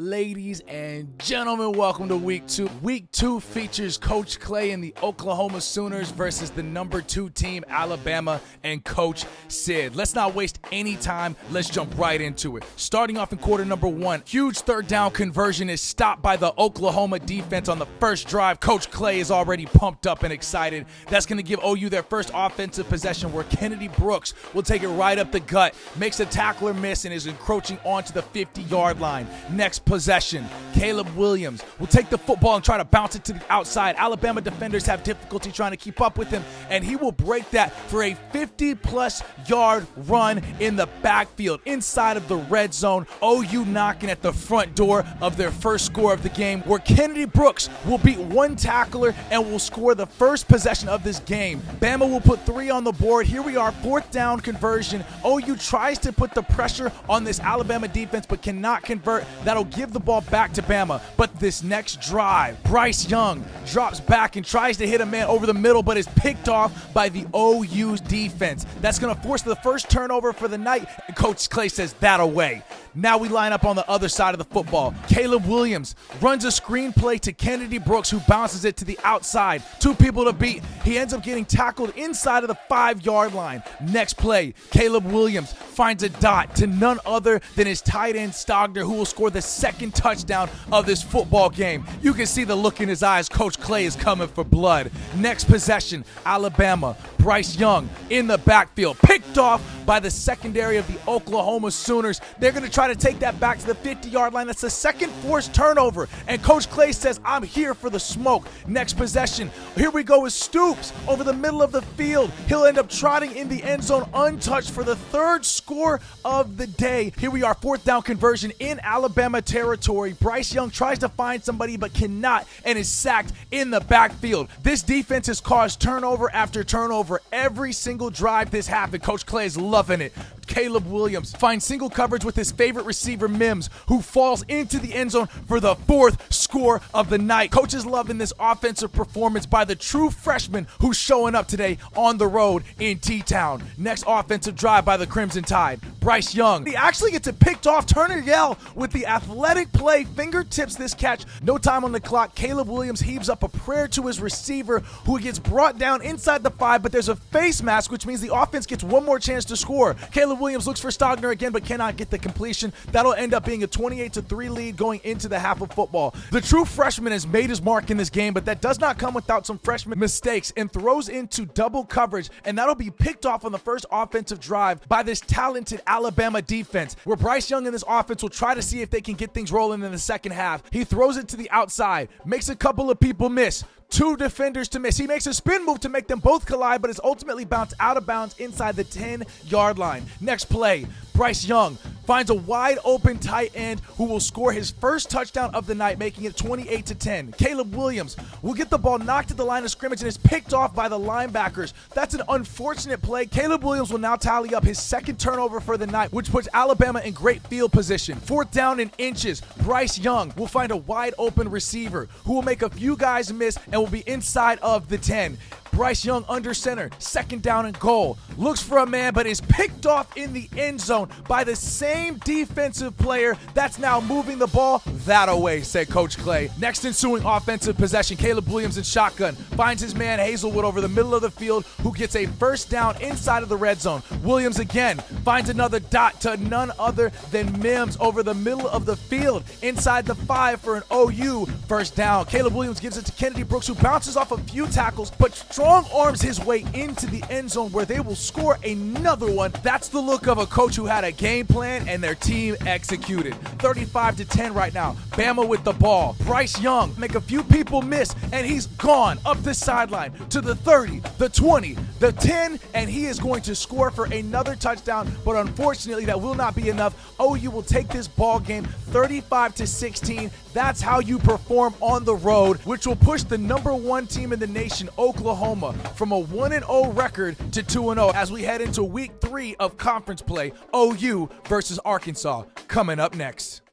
Ladies and gentlemen, welcome to week 2. Week 2 features Coach Clay and the Oklahoma Sooners versus the number 2 team, Alabama, and Coach Sid. Let's not waste any time. Let's jump right into it. Starting off in quarter number 1, huge third down conversion is stopped by the Oklahoma defense on the first drive. Coach Clay is already pumped up and excited. That's going to give OU their first offensive possession where Kennedy Brooks will take it right up the gut, makes a tackler miss, and is encroaching onto the 50-yard line. Next possession, Caleb Williams will take the football and try to bounce it to the outside. Alabama defenders have difficulty trying to keep up with him, and he will break that for a 50-plus yard run in the backfield inside of the red zone. OU knocking at the front door of their first score of the game, where Kennedy Brooks will beat one tackler and will score the first possession of this game. Bama will put 3 on the board. Here we are, fourth down conversion. OU tries to put the pressure on this Alabama defense but cannot convert. That'll give the ball back to Bama. But this next drive, Bryce Young drops back and tries to hit a man over the middle but is picked off by the OU's defense. That's going to force the first turnover for the night, and Coach Clay says that away. Now we line up on the other side of the football. Caleb Williams runs a screenplay to Kennedy Brooks, who bounces it to the outside. 2 people to beat. He ends up getting tackled inside of the 5-yard line. Next play, Caleb Williams finds a dot to none other than his tight end Stogner, who will score the second touchdown of this football game. You can see the look in his eyes. Coach Clay is coming for blood. Next possession, Alabama. Bryce Young in the backfield, picked off by the secondary of the Oklahoma Sooners. They're going to try to take that back to the 50-yard line. That's the second forced turnover, and Coach Clay says, I'm here for the smoke. Next possession, here we go with Stoops over the middle of the field. He'll end up trotting in the end zone untouched for the third score of the day. Here we are, fourth down conversion in Alabama territory. Bryce Young tries to find somebody but cannot and is sacked in the backfield. This defense has caused turnover after turnover every single drive this happened. Coach Clay is loving it. Caleb Williams finds single coverage with his favorite receiver, Mims, who falls into the end zone for the 4th score of the night. Coach is loving this offensive performance by the true freshman who's showing up today on the road in T-Town. Next offensive drive by the Crimson Tide. Bryce Young, he actually gets it picked off. Turner Yell with the athletic play, fingertips this catch. No time on the clock. Caleb Williams heaves up a prayer to his receiver, who gets brought down inside the 5, but there's a face mask, which means the offense gets one more chance to score. Caleb Williams looks for Stogner again, but cannot get the completion. That'll end up being a 28-3 lead going into the half of football. The true freshman has made his mark in this game, but that does not come without some freshman mistakes, and throws into double coverage, and that'll be picked off on the first offensive drive by this talented Alabama defense, where Bryce Young and this offense will try to see if they can get things rolling in the second half. He throws it to the outside, makes a couple of people miss. 2 defenders to miss. He makes a spin move to make them both collide, but is ultimately bounced out of bounds inside the 10-yard line. Next play, Bryce Young finds a wide open tight end who will score his first touchdown of the night, making it 28-10. Caleb Williams will get the ball knocked at the line of scrimmage and is picked off by the linebackers. That's an unfortunate play. Caleb Williams will now tally up his second turnover for the night, which puts Alabama in great field position. 4th down and inches. Bryce Young will find a wide open receiver who will make a few guys miss and will be inside of the 10. Bryce Young under center, 2nd down and goal. Looks for a man, but is picked off in the end zone by the same defensive player that's now moving the ball that away, said Coach Clay. Next ensuing offensive possession, Caleb Williams in shotgun finds his man Hazelwood over the middle of the field, who gets a first down inside of the red zone. Williams again finds another dot to none other than Mims over the middle of the field inside the 5 for an OU first down. Caleb Williams gives it to Kennedy Brooks, who bounces off a few tackles, but strong arms his way into the end zone where they will score another one. That's the look of a coach who had a game plan and their team executed. 35-10 right now. Bama with the ball. Bryce Young make a few people miss, and he's gone up the sideline to the 30, the 20, the 10, and he is going to score for another touchdown, but unfortunately that will not be enough. OU will take this ball game 35-16. That's how you perform on the road, which will push the number 1 team in the nation, Oklahoma, from a 1-0 record to 2-0 as we head into week 3 of conference play. OU versus Arkansas coming up next.